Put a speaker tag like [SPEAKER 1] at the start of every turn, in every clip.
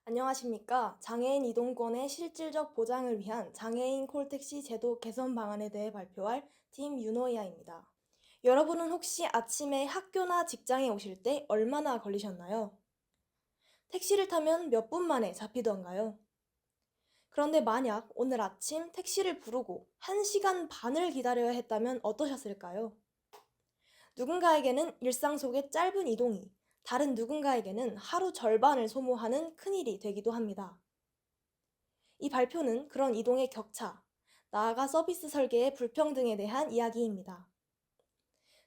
[SPEAKER 1] 안녕하십니까. 장애인 이동권의 실질적 보장을 위한 장애인 콜택시 제도 개선 방안에 대해 발표할 팀 윤호야입니다. 여러분은 혹시 아침에 학교나 직장에 오실 때 얼마나 걸리셨나요? 택시를 타면 몇 분 만에 잡히던가요? 그런데 만약 오늘 아침 택시를 부르고 1시간 반을 기다려야 했다면 어떠셨을까요? 누군가에게는 일상 속의 짧은 이동이, 다른 누군가에게는 하루 절반을 소모하는 큰일이 되기도 합니다. 이 발표는 그런 이동의 격차, 나아가 서비스 설계의 불평등에 대한 이야기입니다.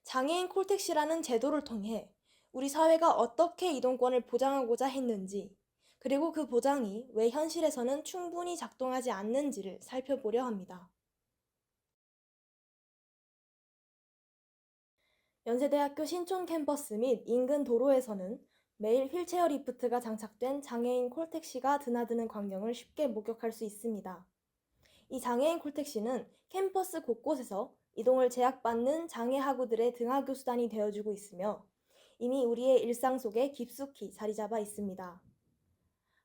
[SPEAKER 1] 장애인 콜택시라는 제도를 통해 우리 사회가 어떻게 이동권을 보장하고자 했는지, 그리고 그 보장이 왜 현실에서는 충분히 작동하지 않는지를 살펴보려 합니다. 연세대학교 신촌 캠퍼스 및 인근 도로에서는 매일 휠체어 리프트가 장착된 장애인 콜택시가 드나드는 광경을 쉽게 목격할 수 있습니다. 이 장애인 콜택시는 캠퍼스 곳곳에서 이동을 제약받는 장애 학우들의 등하교 수단이 되어주고 있으며 이미 우리의 일상 속에 깊숙이 자리 잡아 있습니다.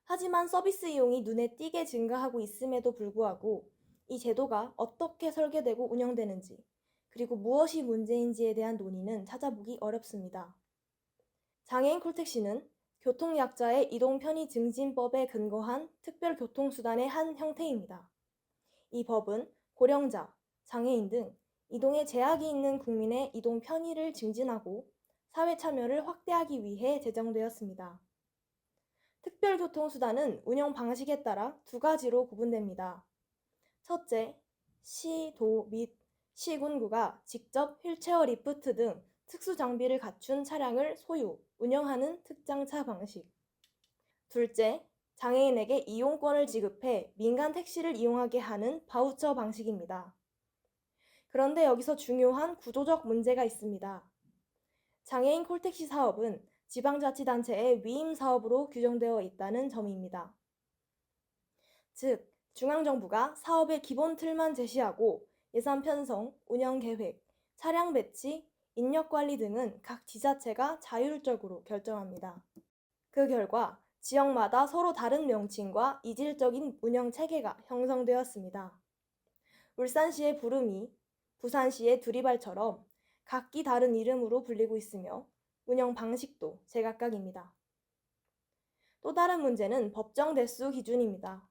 [SPEAKER 1] 하지만 서비스 이용이 눈에 띄게 증가하고 있음에도 불구하고 이 제도가 어떻게 설계되고 운영되는지, 그리고 무엇이 문제인지에 대한 논의는 찾아보기 어렵습니다. 장애인 콜택시는 교통약자의 이동 편의 증진법에 근거한 특별교통수단의 한 형태입니다. 이 법은 고령자, 장애인 등 이동에 제약이 있는 국민의 이동 편의를 증진하고 사회 참여를 확대하기 위해 제정되었습니다. 특별교통수단은 운영 방식에 따라 두 가지로 구분됩니다. 첫째, 시, 도 및 시군구가 직접 휠체어 리프트 등 특수 장비를 갖춘 차량을 소유, 운영하는 특장차 방식. 둘째, 장애인에게 이용권을 지급해 민간 택시를 이용하게 하는 바우처 방식입니다. 그런데 여기서 중요한 구조적 문제가 있습니다. 장애인 콜택시 사업은 지방자치단체의 위임 사업으로 규정되어 있다는 점입니다. 즉, 중앙정부가 사업의 기본 틀만 제시하고 예산 편성, 운영 계획, 차량 배치, 인력 관리 등은 각 지자체가 자율적으로 결정합니다. 그 결과 지역마다 서로 다른 명칭과 이질적인 운영 체계가 형성되었습니다. 울산시의 부름이, 부산시의 두리발처럼 각기 다른 이름으로 불리고 있으며 운영 방식도 제각각입니다. 또 다른 문제는 법정 대수 기준입니다.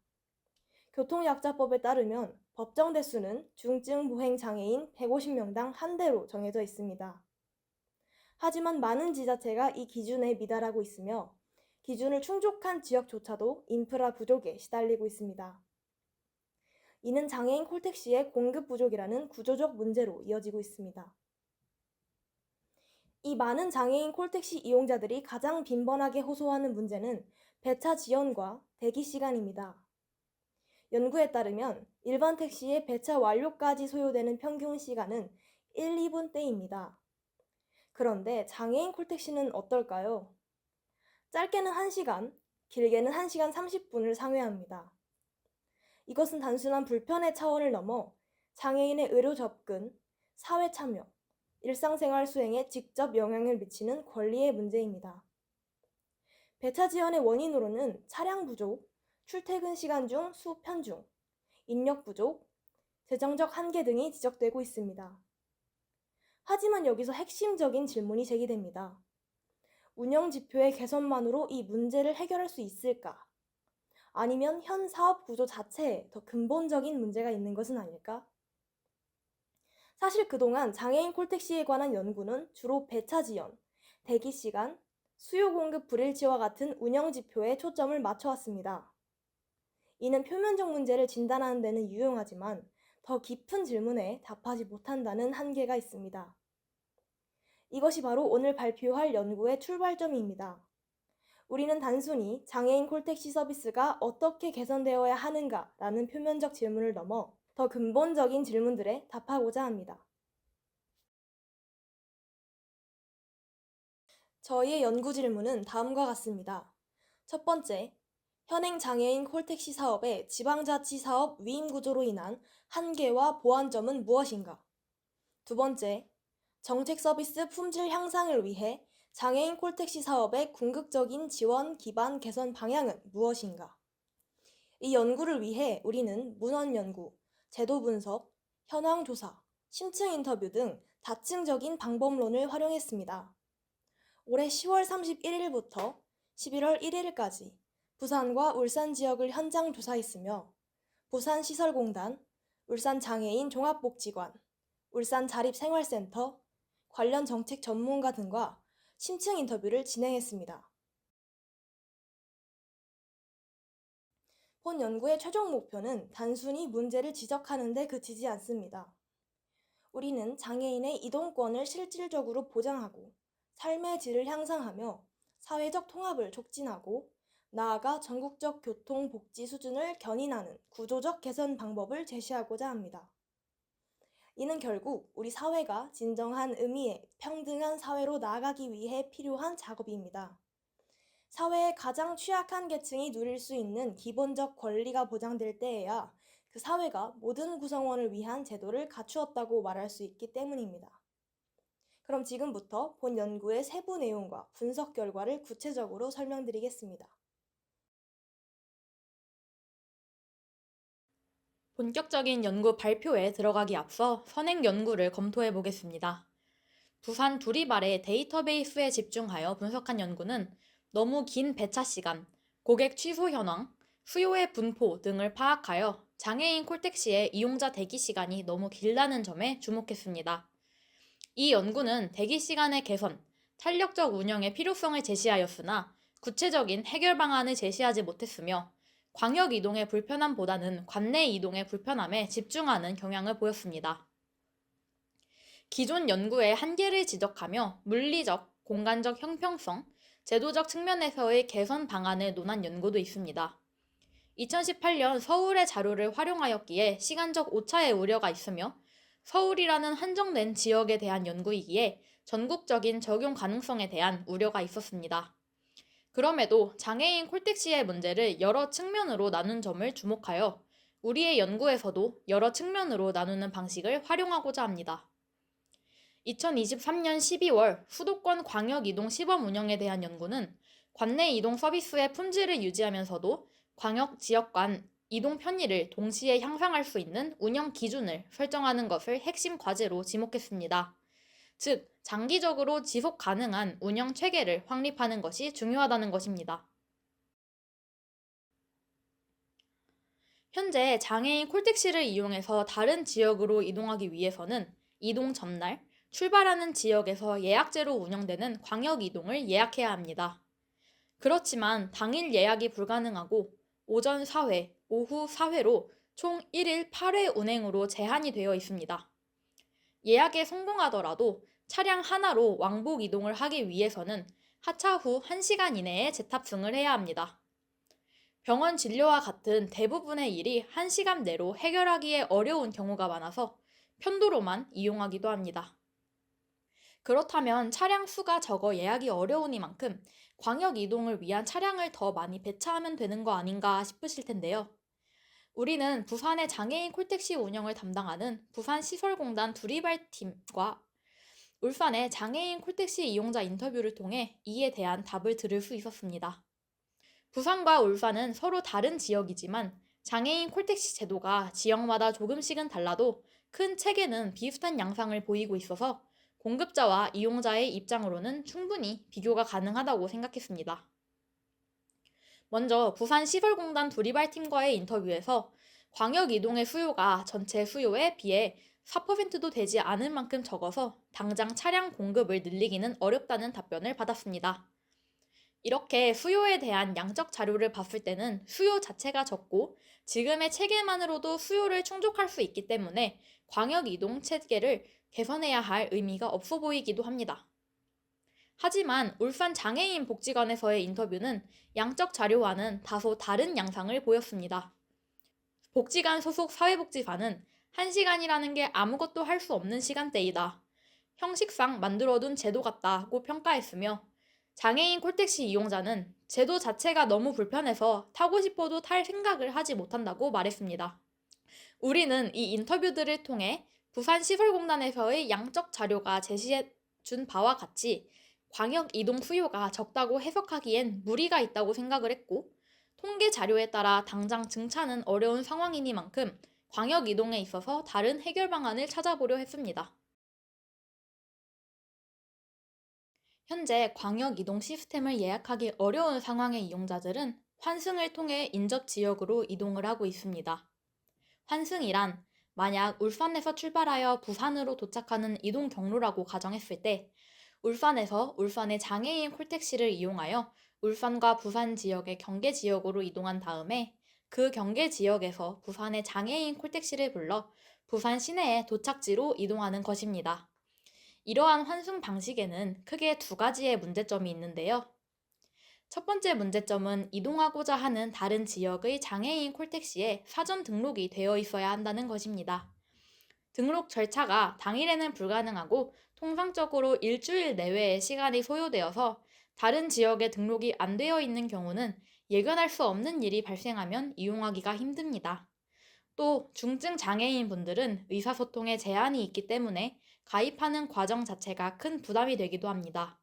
[SPEAKER 1] 교통약자법에 따르면 법정 대수는 중증 보행 장애인 150명당 한 대로 정해져 있습니다. 하지만 많은 지자체가 이 기준에 미달하고 있으며 기준을 충족한 지역조차도 인프라 부족에 시달리고 있습니다. 이는 장애인 콜택시의 공급 부족이라는 구조적 문제로 이어지고 있습니다. 이 많은 장애인 콜택시 이용자들이 가장 빈번하게 호소하는 문제는 배차 지연과 대기 시간입니다. 연구에 따르면 일반 택시의 배차 완료까지 소요되는 평균 시간은 1, 2분대입니다. 그런데 장애인 콜택시는 어떨까요? 짧게는 1시간, 길게는 1시간 30분을 상회합니다. 이것은 단순한 불편의 차원을 넘어 장애인의 의료 접근, 사회 참여, 일상생활 수행에 직접 영향을 미치는 권리의 문제입니다. 배차 지연의 원인으로는 차량 부족, 출퇴근 시간 중 수편중, 인력 부족, 재정적 한계 등이 지적되고 있습니다. 하지만 여기서 핵심적인 질문이 제기됩니다. 운영 지표의 개선만으로 이 문제를 해결할 수 있을까? 아니면 현 사업 구조 자체에 더 근본적인 문제가 있는 것은 아닐까? 사실 그동안 장애인 콜택시에 관한 연구는 주로 배차 지연, 대기 시간, 수요 공급 불일치와 같은 운영 지표에 초점을 맞춰왔습니다. 이는 표면적 문제를 진단하는 데는 유용하지만 더 깊은 질문에 답하지 못한다는 한계가 있습니다. 이것이 바로 오늘 발표할 연구의 출발점입니다. 우리는 단순히 장애인 콜택시 서비스가 어떻게 개선되어야 하는가라는 표면적 질문을 넘어 더 근본적인 질문들에 답하고자 합니다. 저희의 연구 질문은 다음과 같습니다. 첫 번째, 현행 장애인 콜택시 사업의 지방자치 사업 위임 구조로 인한 한계와 보완점은 무엇인가? 두 번째, 정책 서비스 품질 향상을 위해 장애인 콜택시 사업의 궁극적인 지원 기반 개선 방향은 무엇인가? 이 연구를 위해 우리는 문헌 연구, 제도 분석, 현황 조사, 심층 인터뷰 등 다층적인 방법론을 활용했습니다. 올해 10월 31일부터 11월 1일까지 부산과 울산 지역을 현장 조사했으며 부산시설공단, 울산장애인 종합복지관, 울산자립생활센터, 관련 정책 전문가 등과 심층 인터뷰를 진행했습니다. 본 연구의 최종 목표는 단순히 문제를 지적하는 데 그치지 않습니다. 우리는 장애인의 이동권을 실질적으로 보장하고 삶의 질을 향상하며 사회적 통합을 촉진하고 나아가 전국적 교통, 복지 수준을 견인하는 구조적 개선 방법을 제시하고자 합니다. 이는 결국 우리 사회가 진정한 의미의 평등한 사회로 나아가기 위해 필요한 작업입니다. 사회의 가장 취약한 계층이 누릴 수 있는 기본적 권리가 보장될 때에야 그 사회가 모든 구성원을 위한 제도를 갖추었다고 말할 수 있기 때문입니다. 그럼 지금부터 본 연구의 세부 내용과 분석 결과를 구체적으로 설명드리겠습니다.
[SPEAKER 2] 본격적인 연구 발표에 들어가기 앞서 선행 연구를 검토해 보겠습니다. 부산 두리발의 데이터베이스에 집중하여 분석한 연구는 너무 긴 배차 시간, 고객 취소 현황, 수요의 분포 등을 파악하여 장애인 콜택시의 이용자 대기 시간이 너무 길다는 점에 주목했습니다. 이 연구는 대기 시간의 개선, 탄력적 운영의 필요성을 제시하였으나 구체적인 해결 방안을 제시하지 못했으며 광역 이동의 불편함보다는 관내 이동의 불편함에 집중하는 경향을 보였습니다. 기존 연구의 한계를 지적하며 물리적, 공간적 형평성, 제도적 측면에서의 개선 방안을 논한 연구도 있습니다. 2018년 서울의 자료를 활용하였기에 시간적 오차의 우려가 있으며 서울이라는 한정된 지역에 대한 연구이기에 전국적인 적용 가능성에 대한 우려가 있었습니다. 그럼에도 장애인 콜택시의 문제를 여러 측면으로 나눈 점을 주목하여 우리의 연구에서도 여러 측면으로 나누는 방식을 활용하고자 합니다. 2023년 12월 수도권 광역이동 시범 운영에 대한 연구는 관내 이동 서비스의 품질을 유지하면서도 광역 지역 간 이동 편의를 동시에 향상할 수 있는 운영 기준을 설정하는 것을 핵심 과제로 지목했습니다. 즉, 장기적으로 지속 가능한 운영 체계를 확립하는 것이 중요하다는 것입니다. 현재 장애인 콜택시를 이용해서 다른 지역으로 이동하기 위해서는 이동 전날, 출발하는 지역에서 예약제로 운영되는 광역 이동을 예약해야 합니다. 그렇지만 당일 예약이 불가능하고 오전 4회, 오후 4회로 총 1일 8회 운행으로 제한이 되어 있습니다. 예약에 성공하더라도 차량 하나로 왕복 이동을 하기 위해서는 하차 후 1시간 이내에 재탑승을 해야 합니다. 병원 진료와 같은 대부분의 일이 1시간 내로 해결하기에 어려운 경우가 많아서 편도로만 이용하기도 합니다. 그렇다면 차량 수가 적어 예약이 어려우니만큼 광역 이동을 위한 차량을 더 많이 배차하면 되는 거 아닌가 싶으실 텐데요. 우리는 부산의 장애인 콜택시 운영을 담당하는 부산시설공단 두리발팀과 울산의 장애인 콜택시 이용자 인터뷰를 통해 이에 대한 답을 들을 수 있었습니다. 부산과 울산은 서로 다른 지역이지만 장애인 콜택시 제도가 지역마다 조금씩은 달라도 큰 체계는 비슷한 양상을 보이고 있어서 공급자와 이용자의 입장으로는 충분히 비교가 가능하다고 생각했습니다. 먼저 부산시설공단 두리발팀과의 인터뷰에서 광역 이동의 수요가 전체 수요에 비해 4%도 되지 않을 만큼 적어서 당장 차량 공급을 늘리기는 어렵다는 답변을 받았습니다. 이렇게 수요에 대한 양적 자료를 봤을 때는 수요 자체가 적고 지금의 체계만으로도 수요를 충족할 수 있기 때문에 광역 이동 체계를 개선해야 할 의미가 없어 보이기도 합니다. 하지만 울산 장애인 복지관에서의 인터뷰는 양적 자료와는 다소 다른 양상을 보였습니다. 복지관 소속 사회복지사는 1시간이라는 게 아무것도 할 수 없는 시간대이다. 형식상 만들어둔 제도 같다고 평가했으며 장애인 콜택시 이용자는 제도 자체가 너무 불편해서 타고 싶어도 탈 생각을 하지 못한다고 말했습니다. 우리는 이 인터뷰들을 통해 부산시설공단에서의 양적 자료가 제시해 준 바와 같이 광역 이동 수요가 적다고 해석하기엔 무리가 있다고 생각을 했고, 통계 자료에 따라 당장 증차는 어려운 상황이니만큼 광역 이동에 있어서 다른 해결 방안을 찾아보려 했습니다. 현재 광역 이동 시스템을 예약하기 어려운 상황의 이용자들은 환승을 통해 인접 지역으로 이동을 하고 있습니다. 환승이란 만약 울산에서 출발하여 부산으로 도착하는 이동 경로라고 가정했을 때 울산에서 울산의 장애인 콜택시를 이용하여 울산과 부산 지역의 경계 지역으로 이동한 다음에 그 경계 지역에서 부산의 장애인 콜택시를 불러 부산 시내의 도착지로 이동하는 것입니다. 이러한 환승 방식에는 크게 두 가지의 문제점이 있는데요. 첫 번째 문제점은 이동하고자 하는 다른 지역의 장애인 콜택시에 사전 등록이 되어 있어야 한다는 것입니다. 등록 절차가 당일에는 불가능하고 통상적으로 일주일 내외의 시간이 소요되어서 다른 지역에 등록이 안 되어 있는 경우는 예견할 수 없는 일이 발생하면 이용하기가 힘듭니다. 또 중증 장애인 분들은 의사소통에 제한이 있기 때문에 가입하는 과정 자체가 큰 부담이 되기도 합니다.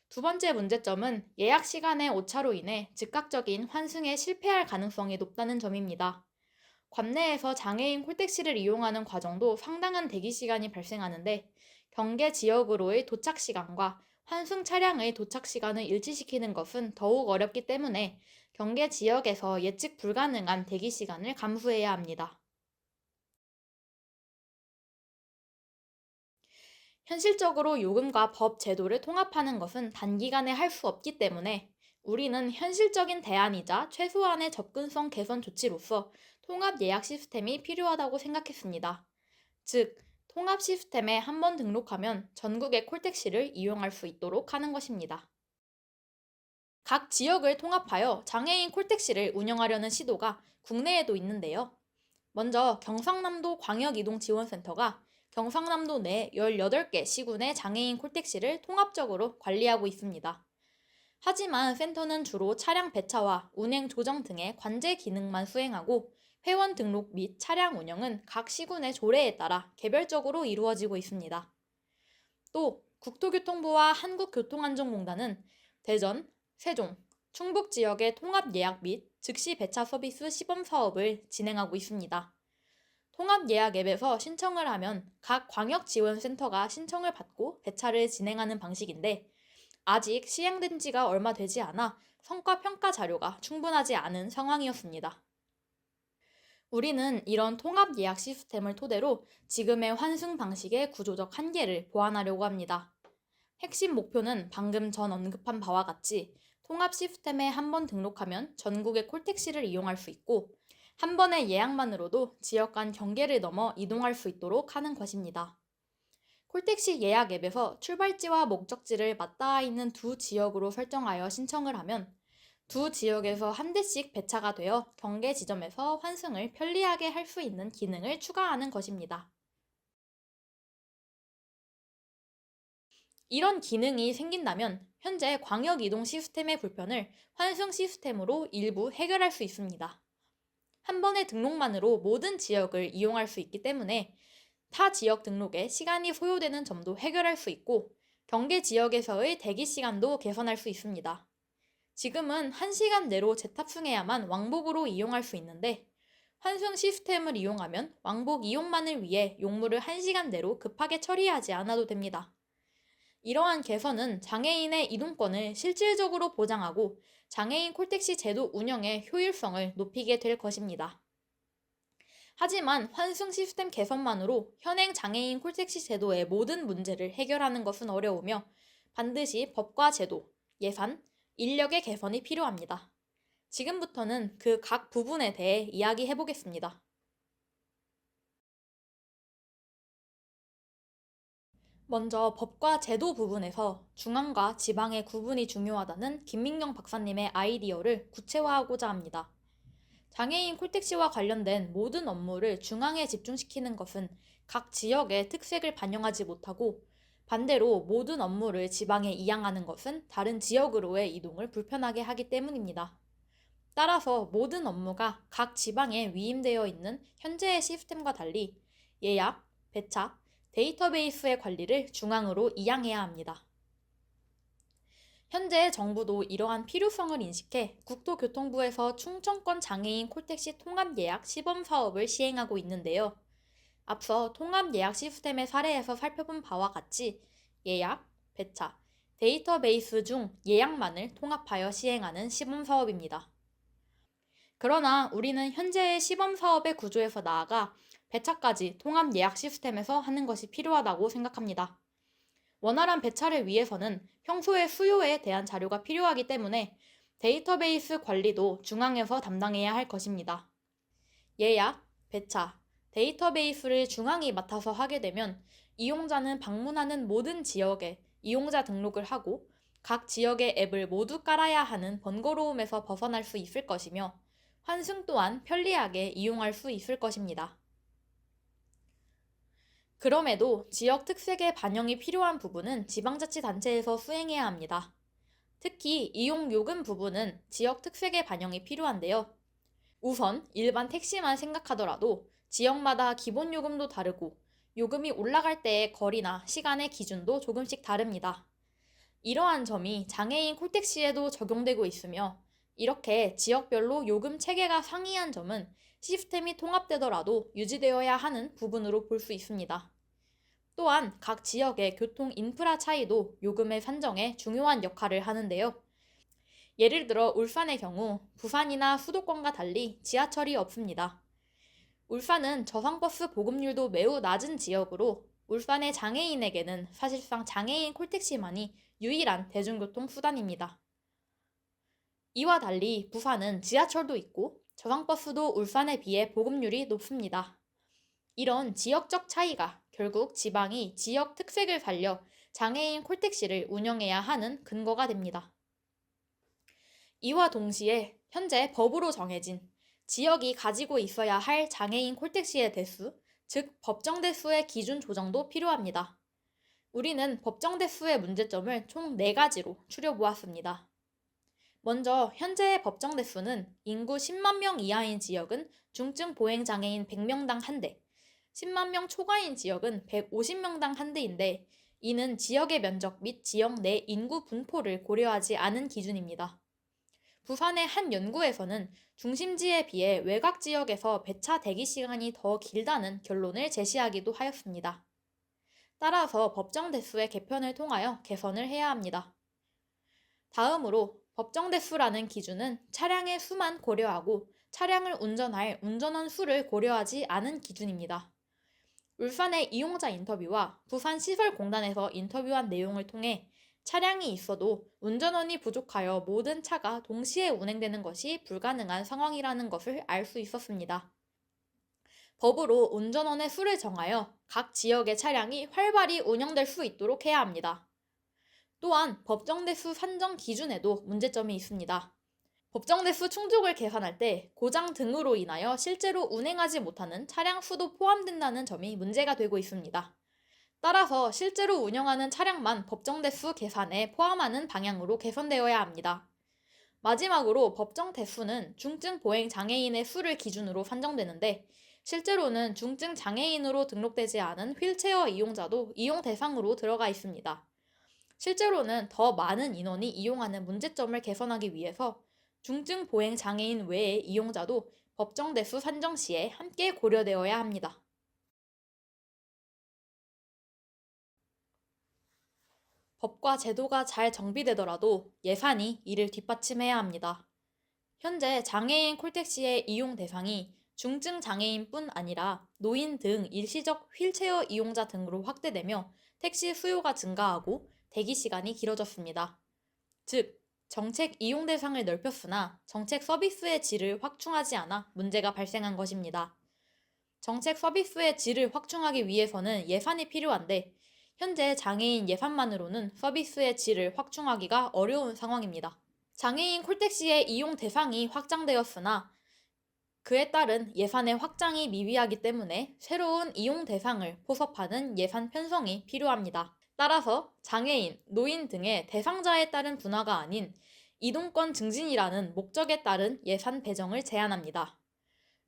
[SPEAKER 2] 두 번째 문제점은 예약 시간의 오차로 인해 즉각적인 환승에 실패할 가능성이 높다는 점입니다. 관내에서 장애인 콜택시를 이용하는 과정도 상당한 대기 시간이 발생하는데 경계 지역으로의 도착 시간과 환승 차량의 도착 시간을 일치시키는 것은 더욱 어렵기 때문에 경계 지역에서 예측 불가능한 대기 시간을 감수해야 합니다. 현실적으로 요금과 법 제도를 통합하는 것은 단기간에 할 수 없기 때문에 우리는 현실적인 대안이자 최소한의 접근성 개선 조치로서 통합 예약 시스템이 필요하다고 생각했습니다. 즉, 통합 시스템에 한 번 등록하면 전국의 콜택시를 이용할 수 있도록 하는 것입니다. 각 지역을 통합하여 장애인 콜택시를 운영하려는 시도가 국내에도 있는데요. 먼저 경상남도 광역이동지원센터가 경상남도 내 18개 시군의 장애인 콜택시를 통합적으로 관리하고 있습니다. 하지만 센터는 주로 차량 배차와 운행 조정 등의 관제 기능만 수행하고 회원 등록 및 차량 운영은 각 시군의 조례에 따라 개별적으로 이루어지고 있습니다. 또 국토교통부와 한국교통안전공단은 대전, 세종, 충북 지역의 통합 예약 및 즉시 배차 서비스 시범 사업을 진행하고 있습니다. 통합 예약 앱에서 신청을 하면 각 광역지원센터가 신청을 받고 배차를 진행하는 방식인데 아직 시행된 지가 얼마 되지 않아 성과 평가 자료가 충분하지 않은 상황이었습니다. 우리는 이런 통합 예약 시스템을 토대로 지금의 환승 방식의 구조적 한계를 보완하려고 합니다. 핵심 목표는 방금 전 언급한 바와 같이 통합 시스템에 한 번 등록하면 전국의 콜택시를 이용할 수 있고 한 번의 예약만으로도 지역 간 경계를 넘어 이동할 수 있도록 하는 것입니다. 콜택시 예약 앱에서 출발지와 목적지를 맞닿아 있는 두 지역으로 설정하여 신청을 하면 두 지역에서 한 대씩 배차가 되어 경계 지점에서 환승을 편리하게 할 수 있는 기능을 추가하는 것입니다. 이런 기능이 생긴다면 현재 광역 이동 시스템의 불편을 환승 시스템으로 일부 해결할 수 있습니다. 한 번의 등록만으로 모든 지역을 이용할 수 있기 때문에 타 지역 등록에 시간이 소요되는 점도 해결할 수 있고 경계 지역에서의 대기 시간도 개선할 수 있습니다. 지금은 1시간 내로 재탑승해야만 왕복으로 이용할 수 있는데 환승 시스템을 이용하면 왕복 이용만을 위해 용무를 1시간 내로 급하게 처리하지 않아도 됩니다. 이러한 개선은 장애인의 이동권을 실질적으로 보장하고 장애인 콜택시 제도 운영의 효율성을 높이게 될 것입니다. 하지만 환승 시스템 개선만으로 현행 장애인 콜택시 제도의 모든 문제를 해결하는 것은 어려우며 반드시 법과 제도, 예산, 인력의 개선이 필요합니다. 지금부터는 그 각 부분에 대해 이야기해 보겠습니다. 먼저 법과 제도 부분에서 중앙과 지방의 구분이 중요하다는 김민경 박사님의 아이디어를 구체화하고자 합니다. 장애인 콜택시와 관련된 모든 업무를 중앙에 집중시키는 것은 각 지역의 특색을 반영하지 못하고 반대로 모든 업무를 지방에 이양하는 것은 다른 지역으로의 이동을 불편하게 하기 때문입니다. 따라서 모든 업무가 각 지방에 위임되어 있는 현재의 시스템과 달리 예약, 배차, 데이터베이스의 관리를 중앙으로 이양해야 합니다. 현재 정부도 이러한 필요성을 인식해 국토교통부에서 충청권 장애인 콜택시 통합 예약 시범 사업을 시행하고 있는데요. 앞서 통합 예약 시스템의 사례에서 살펴본 바와 같이 예약, 배차, 데이터베이스 중 예약만을 통합하여 시행하는 시범 사업입니다. 그러나 우리는 현재의 시범 사업의 구조에서 나아가 배차까지 통합 예약 시스템에서 하는 것이 필요하다고 생각합니다. 원활한 배차를 위해서는 평소의 수요에 대한 자료가 필요하기 때문에 데이터베이스 관리도 중앙에서 담당해야 할 것입니다. 예약, 배차, 데이터베이스를 중앙이 맡아서 하게 되면 이용자는 방문하는 모든 지역에 이용자 등록을 하고 각 지역의 앱을 모두 깔아야 하는 번거로움에서 벗어날 수 있을 것이며 환승 또한 편리하게 이용할 수 있을 것입니다. 그럼에도 지역 특색의 반영이 필요한 부분은 지방자치단체에서 수행해야 합니다. 특히 이용 요금 부분은 지역 특색의 반영이 필요한데요. 우선 일반 택시만 생각하더라도 지역마다 기본 요금도 다르고 요금이 올라갈 때의 거리나 시간의 기준도 조금씩 다릅니다. 이러한 점이 장애인 콜택시에도 적용되고 있으며 이렇게 지역별로 요금 체계가 상이한 점은 시스템이 통합되더라도 유지되어야 하는 부분으로 볼 수 있습니다. 또한 각 지역의 교통 인프라 차이도 요금의 산정에 중요한 역할을 하는데요. 예를 들어 울산의 경우 부산이나 수도권과 달리 지하철이 없습니다. 울산은 저상버스 보급률도 매우 낮은 지역으로 울산의 장애인에게는 사실상 장애인 콜택시만이 유일한 대중교통 수단입니다. 이와 달리 부산은 지하철도 있고 저상버스도 울산에 비해 보급률이 높습니다. 이런 지역적 차이가 결국 지방이 지역 특색을 살려 장애인 콜택시를 운영해야 하는 근거가 됩니다. 이와 동시에 현재 법으로 정해진 지역이 가지고 있어야 할 장애인 콜택시의 대수, 즉 법정 대수의 기준 조정도 필요합니다. 우리는 법정 대수의 문제점을 총 4가지로 추려보았습니다. 먼저 현재의 법정 대수는 인구 10만 명 이하인 지역은 중증 보행장애인 100명당 1대, 10만 명 초과인 지역은 150명당 1대인데 이는 지역의 면적 및 지역 내 인구 분포를 고려하지 않은 기준입니다. 부산의 한 연구에서는 중심지에 비해 외곽 지역에서 배차 대기 시간이 더 길다는 결론을 제시하기도 하였습니다. 따라서 법정 대수의 개편을 통하여 개선을 해야 합니다. 다음으로 법정 대수라는 기준은 차량의 수만 고려하고 차량을 운전할 운전원 수를 고려하지 않은 기준입니다. 울산의 이용자 인터뷰와 부산시설공단에서 인터뷰한 내용을 통해 차량이 있어도 운전원이 부족하여 모든 차가 동시에 운행되는 것이 불가능한 상황이라는 것을 알 수 있었습니다. 법으로 운전원의 수를 정하여 각 지역의 차량이 활발히 운영될 수 있도록 해야 합니다. 또한 법정 대수 산정 기준에도 문제점이 있습니다. 법정 대수 충족을 계산할 때 고장 등으로 인하여 실제로 운행하지 못하는 차량 수도 포함된다는 점이 문제가 되고 있습니다. 따라서 실제로 운영하는 차량만 법정 대수 계산에 포함하는 방향으로 개선되어야 합니다. 마지막으로 법정 대수는 중증 보행 장애인의 수를 기준으로 산정되는데 실제로는 중증 장애인으로 등록되지 않은 휠체어 이용자도 이용 대상으로 들어가 있습니다. 실제로는 더 많은 인원이 이용하는 문제점을 개선하기 위해서 중증 보행 장애인 외의 이용자도 법정 대수 산정 시에 함께 고려되어야 합니다. 법과 제도가 잘 정비되더라도 예산이 이를 뒷받침해야 합니다. 현재 장애인 콜택시의 이용 대상이 중증 장애인뿐 아니라 노인 등 일시적 휠체어 이용자 등으로 확대되며 택시 수요가 증가하고 대기 시간이 길어졌습니다. 즉, 정책 이용 대상을 넓혔으나 정책 서비스의 질을 확충하지 않아 문제가 발생한 것입니다. 정책 서비스의 질을 확충하기 위해서는 예산이 필요한데 현재 장애인 예산만으로는 서비스의 질을 확충하기가 어려운 상황입니다. 장애인 콜택시의 이용 대상이 확장되었으나 그에 따른 예산의 확장이 미비하기 때문에 새로운 이용 대상을 포섭하는 예산 편성이 필요합니다. 따라서 장애인, 노인 등의 대상자에 따른 분화가 아닌 이동권 증진이라는 목적에 따른 예산 배정을 제안합니다.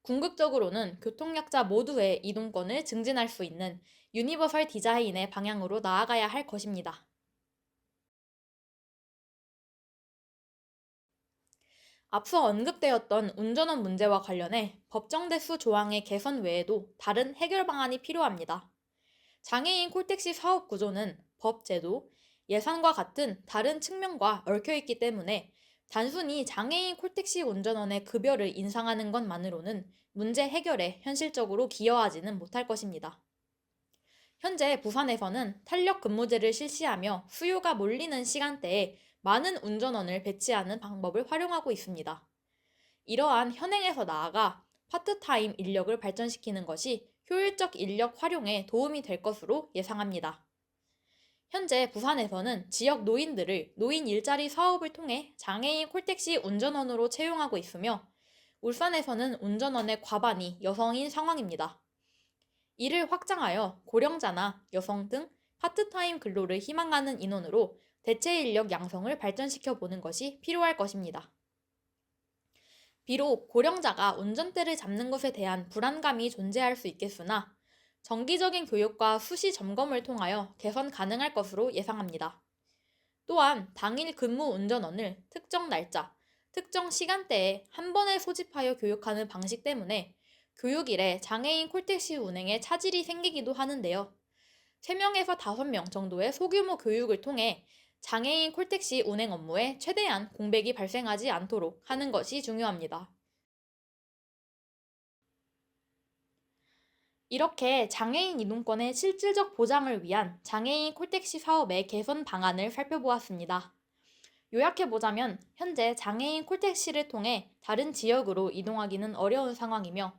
[SPEAKER 2] 궁극적으로는 교통약자 모두의 이동권을 증진할 수 있는 유니버설 디자인의 방향으로 나아가야 할 것입니다. 앞서 언급되었던 운전원 문제와 관련해 법정 대수 조항의 개선 외에도 다른 해결 방안이 필요합니다. 장애인 콜택시 사업 구조는 법 제도, 예산과 같은 다른 측면과 얽혀있기 때문에 단순히 장애인 콜택시 운전원의 급여를 인상하는 것만으로는 문제 해결에 현실적으로 기여하지는 못할 것입니다. 현재 부산에서는 탄력 근무제를 실시하며 수요가 몰리는 시간대에 많은 운전원을 배치하는 방법을 활용하고 있습니다. 이러한 현행에서 나아가 파트타임 인력을 발전시키는 것이 효율적 인력 활용에 도움이 될 것으로 예상합니다. 현재 부산에서는 지역 노인들을 노인 일자리 사업을 통해 장애인 콜택시 운전원으로 채용하고 있으며 울산에서는 운전원의 과반이 여성인 상황입니다. 이를 확장하여 고령자나 여성 등 파트타임 근로를 희망하는 인원으로 대체 인력 양성을 발전시켜 보는 것이 필요할 것입니다. 비록 고령자가 운전대를 잡는 것에 대한 불안감이 존재할 수 있겠으나 정기적인 교육과 수시 점검을 통하여 개선 가능할 것으로 예상합니다. 또한 당일 근무 운전원을 특정 날짜, 특정 시간대에 한 번에 소집하여 교육하는 방식 때문에 교육일에 장애인 콜택시 운행에 차질이 생기기도 하는데요. 3명에서 5명 정도의 소규모 교육을 통해 장애인 콜택시 운행 업무에 최대한 공백이 발생하지 않도록 하는 것이 중요합니다. 이렇게 장애인 이동권의 실질적 보장을 위한 장애인 콜택시 사업의 개선 방안을 살펴보았습니다. 요약해보자면 현재 장애인 콜택시를 통해 다른 지역으로 이동하기는 어려운 상황이며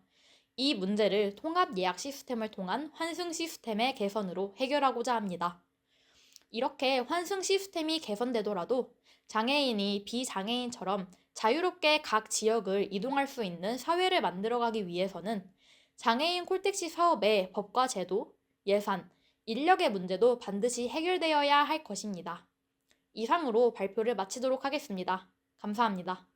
[SPEAKER 2] 이 문제를 통합 예약 시스템을 통한 환승 시스템의 개선으로 해결하고자 합니다. 이렇게 환승 시스템이 개선되더라도 장애인이 비장애인처럼 자유롭게 각 지역을 이동할 수 있는 사회를 만들어가기 위해서는 장애인 콜택시 사업의 법과 제도, 예산, 인력의 문제도 반드시 해결되어야 할 것입니다. 이상으로 발표를 마치도록 하겠습니다. 감사합니다.